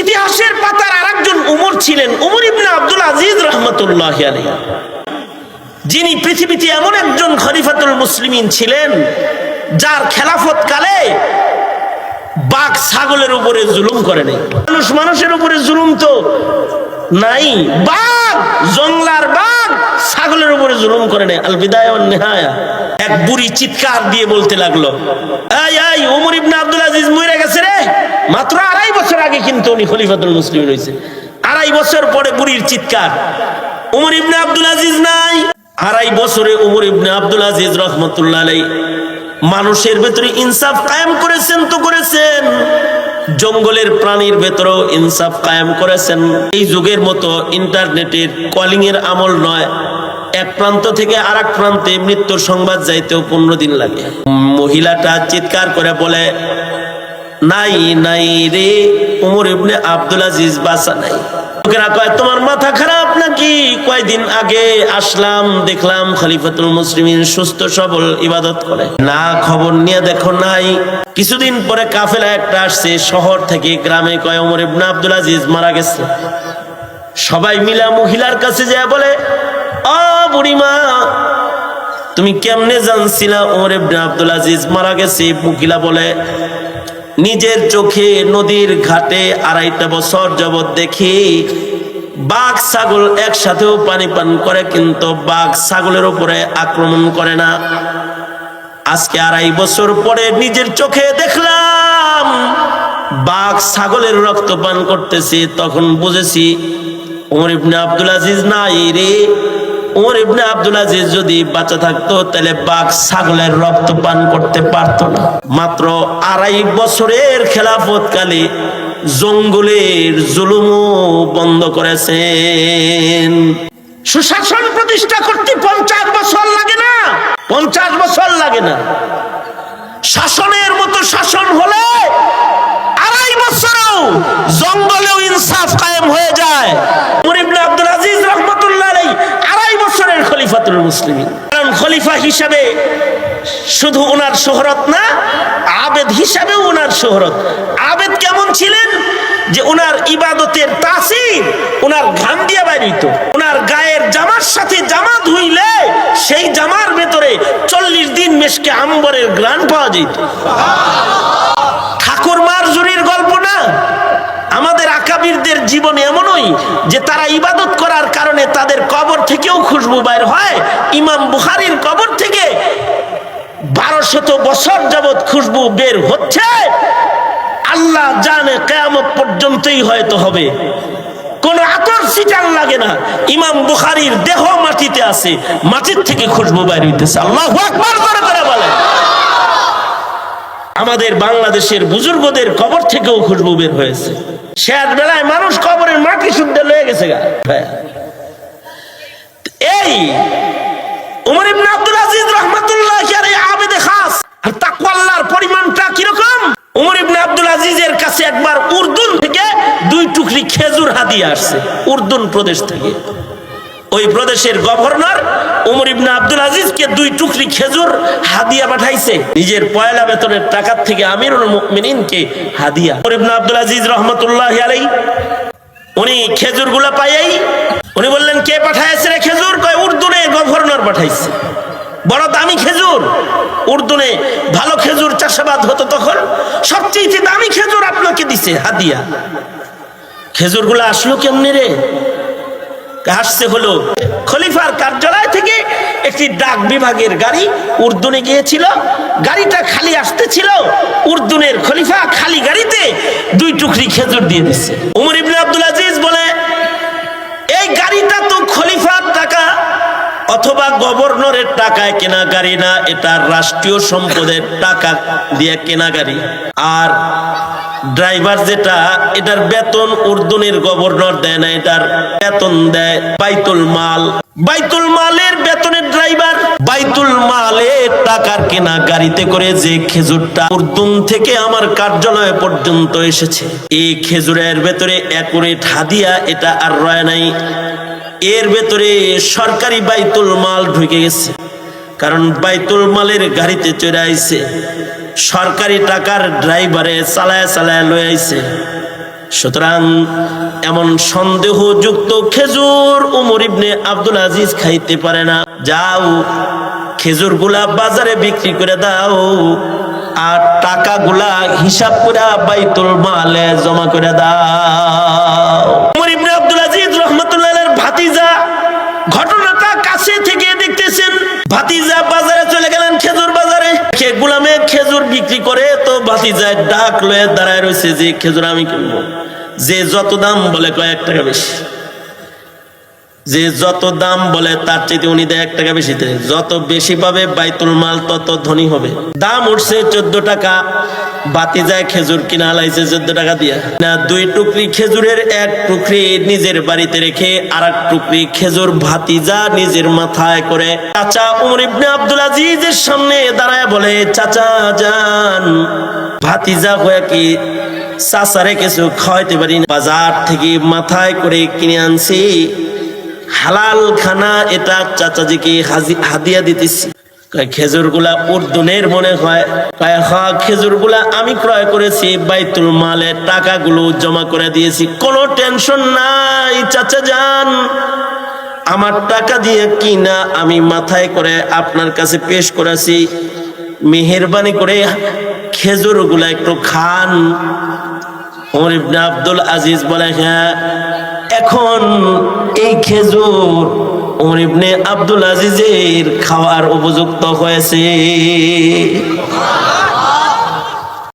ইতিহাসের পাতার আরেকজন উমর ছিলেন উমর ইবনে আব্দুল আজিজ রাহমাতুল্লাহি আলাইহি, যিনি পৃথিবীতে এমন একজন খলিফাতুল মুসলিমিন ছিলেন যার খেলাফত কালে বাঘ ছাগলের উপরে জুলুম করে নাই। মানুষের উপরে জুলুম তো নাই, বাঘ জংলার বাঘ ছাগলের উপরে জুলুম করে নাই। আল বিদায়া ওয়ান নিহায়া। এক বুড়ি চিৎকার দিয়ে বলতে লাগলো, এই ওমর ইবনে আব্দুল আজিজ মরে গেছে রে। মাত্র 2.5 বছর আগে কিন্তু উনি খলিফাতুল মুসলিমিন হয়েছে। 2.5 বছর পরে বুড়ির চিৎকার, ওমর ইবনে আব্দুল আজিজ নাই। 2.5 বছরে ওমর ইবনে আব্দুল আজিজ রাহমাতুল্লাহ আলাইহি মানুষের ভেতরে ইনসাফ কায়েম করেছেন তো করেছেন, জঙ্গলের প্রাণীর ভেতরেও ইনসাফ কায়েম করেছেন। এই যুগের মতো ইন্টারনেটের কলিং এর আমল নয়, এক প্রান্ত থেকে আরেক প্রান্তে মৃত্যুর সংবাদ যাইতেও 15 দিন লাগে। মহিলাটা চিৎকার করে বলে, নাই নাই রে, ওমর ইবনে আব্দুল আজিজ বাঁচা নাই। লোকেরা কয়, তোমার মাথা খারাপ নাকি? কয়দিন আগে আসলাম, দেখলাম খলিফাতুল মুসলিমিন সুস্থ সবল ইবাদত করে। না, খবর নিয়ে দেখো নাই। কিছুদিন পরে কাফেলা একটা আসছে শহর থেকে গ্রামে, কয় ওমর ইবনে আব্দুল আজিজ মারা গেছে। সবাই মিলা মহিলার কাছে যায় বলে, ও বুড়িমা, তুমি কেমনে জানছিলা ওমর ইবনে আব্দুল আজিজ মারা গেছে? মহিলা বলে, নিজের চোখে নদীর ঘাটে 2.5 বছর যাবৎ দেখি বাঘ ছাগল একসাথেও পানি পান করে, কিন্তু বাঘ ছাগলের উপরে আক্রমণ করে না। আজকে 2.5 বছর পরে নিজের চোখে দেখলাম বাঘ ছাগলের রক্ত পান করতেছে। তখন বুঝেছি ওমর ইবনে আব্দুল আজিজ নাই রে। ওমর ইবনে আব্দুল আজিজ যদি বাঁচা থাকতো তাহলে বাঘ ছাগলের রক্ত পান করতে পারতো না। মাত্র 2.5 বছরের খেলাফত কালে জঙ্গলের জুলুমও বন্ধ করেছেন। সুশাসন প্রতিষ্ঠা করতে 50 বছর লাগে না, 50 বছর লাগে না। শাসনের মতো শাসন হলে 2.5 বছরেও জঙ্গলেও ইনসাফ কায়েম হয়ে যায়। ওমর ইবনে আব্দুল আজিজ রাহমাতুল্লাহ আলাইহি 2.5 বছরের খলিফাতুল মুসলিমিন। কারণ খলিফা হিসাবে শুধু ওনার শোহরত না, আবেদ হিসাবেও ওনার শোহরত। আবেদ কেমন ছিলেন? যে ওনার ইবাদতের তাসির ওনার ঘাম দিয়া বাইর হইতো। ওনার গায়ের জামার সাথে জামা ধুইলে সেই জামার ভেতরে 40 দিন মেশকে আম্বরের ঘ্রাণ পাওয়া যেত। ঠাকুর মারজুরির গল্প না, আমাদের আকাবিরদের জীবন এমনই যে তারা ইবাদত করার কারণে তাদের কবর থেকেও খুশবু বাইর হয়। ইমাম বুখারীর কবর থেকে 1200 বছর যাবত খুশবু বের হচ্ছে। আল্লাহ জানে কিয়ামত পর্যন্তই হয়তো হবে, কোন আতর ছিটান লাগে না। ইমাম বুখারীর দেহ মাটিতে আছে, মাটির থেকে খুশবু বাইর হইতেছে। আল্লাহু আকবার করে বলেন। আমাদের বাংলাদেশের বুজুর্গদের কবর থেকেও খুশবু বের হয়েছে। শেষ বেলায় মানুষ কবরের মাটি শুদ্ধ লয়ে গেছে গা। এই ওমর ইবনে আব্দুল আজিজ রাহমাতুল্লাহি আলাইহি আবেদে খাস। আর তাকওয়া আল্লাহর পরিমাণটা কি রকম? ওমর ইবনে আব্দুল আজিজের কাছে একবার উর্দুন থেকে 2 টুকরি খেজুর হাদিয়া আসছে, উর্দুন প্রদেশ থেকে। ওই প্রদেশের গভর্নর ওমর ইবনে আব্দুল আজিজকে 2 টুকরি খেজুর হাদিয়া পাঠাইছে, নিজের পয়লা বেতনের টাকা থেকে আমিরুল মুমিনিনকে হাদিয়া। ওমর ইবনে আব্দুল আজিজ রাহমাতুল্লাহি আলাইহি উনি খেজুরগুলো পাইয়াই উনি বললেন, কে পাঠাইছে রে খেজুর? কয় উর্দুনে গভর্নর পাঠাইছে। বড় দামি খেজুর, উর্দুনে ভালো খেজুর চাষাবাদ হতো তখন, সবচেয়ে দামি খেজুর আপনাকে দিছে হাদিয়া। খেজুরগুলো আসলো কেমনে রে? আসছে হলো খলিফার কার্যালয় থেকে একটি ডাক বিভাগের গাড়ি উর্দুনে গিয়েছিল। গাড়িটা খালি আসতেছিল, উর্দুনের খলিফা খালি গাড়িতে 2 টুকরি খেজুর দিয়ে দিচ্ছে। ওমর ইবনে আব্দুল আজিজ বলে, এই গাড়িটা তো খলিফার টাকা অথবা গভর্নরের টাকায় কেনা গাড়ি না, এটা রাষ্ট্রীয় সম্পদের টাকা দিয়ে কেনা গাড়ি। আর ড্রাইভার যেটা, এটার বেতন উর্দুনের গভর্নর দেয় না, এটার বেতন দেয় বাইতুল মাল। বাইতুল মালের বেতনের ড্রাইভার, বাইতুল মালের টাকার কেনা গাড়িতে করে যে খেজুরটা উর্দুন থেকে আমার কার্যালয় পর্যন্ত এসেছে, এই খেজুরের ভেতরে একুরেট হাদিয়া এটা আর রয় নাই। এর ভেতরে সরকারি বাইতুল মাল ঢুকে গেছে। কারণ বাইতুল মালের গাড়িতে চড়ে আইছে, সরকারি টাকার ড্রাইভারে চালায় চালায় লয়ে আইছে। সুতরাং এমন সন্দেহযুক্ত খেজুর উমর ইবনে আব্দুল আজিজ খাইতে পারে না। যাও খেজুরগুলা বাজারে বিক্রি করে দাও, আর টাকাগুলা হিসাব করে বাইতুল মালে জমা করে দাও। উমর ইবনে আব্দুল আজিজ রাহমাতুল্লাহির ভাতিজা ঘটনাটা কাছে থেকে দেখতেছেন। ভাতিজা বাজারে চলে গেলেন, খেজুর বাজারে। গোলামে খেজুর বিক্রি করে, তো ভাতিজায় ডাক লয়ে দাঁড়ায় রয়েছে যে খেজুর আমি কিনবো। যে যত দাম বলে কয় 1 টাকা বেশি, যে যত দাম বলে তার চাইতে উনি দেয় 1 টাকা বেশি দেয়। যত বেশি পাবে বাইতুল মাল তত ধনী হবে। দাম উঠছে 14 টাকা, ভাতিজায় খেজুর কিনা লাইছে 14 টাকা দিয়া। না 2 টুকরি খেজুরের 1 টুকরি নিজের বাড়িতে রেখে আর 1 টুকরি খেজুর ভাতিজা নিজের মাথায় করে চাচা উমর ইবনে আব্দুল আজিজের সামনে দাঁড়ায় বলে, চাচা যান, ভাতিজা হয়ে কি চাচারে কিছু খাওয়াইতে পারি না? বাজার থেকে মাথায় করে কিনে আনছি, হালাল খানা, এটা চাচাজিকে হাদিয়া দিতেছি। খেজুর গুলা উর্দুনের মনে হয়। খেজুর গুলা আমি ক্রয় করেছি, বাইতুল মালে টাকাগুলো জমা করে দিয়েছি, কোনো টেনশন নাই চাচা যান। আমার টাকা দিয়ে কিনা আমি মাথায় করে আপনার কাছে পেশ করেছি, মেহেরবানি করে খেজুর গুলা একটু খান। উমর ইবনে আব্দুল আজিজ বলে, হ্যাঁ এখন এই খেজুর উমর ইবনে আব্দুল আজিজের খাওয়ার উপযুক্ত হয়েছে।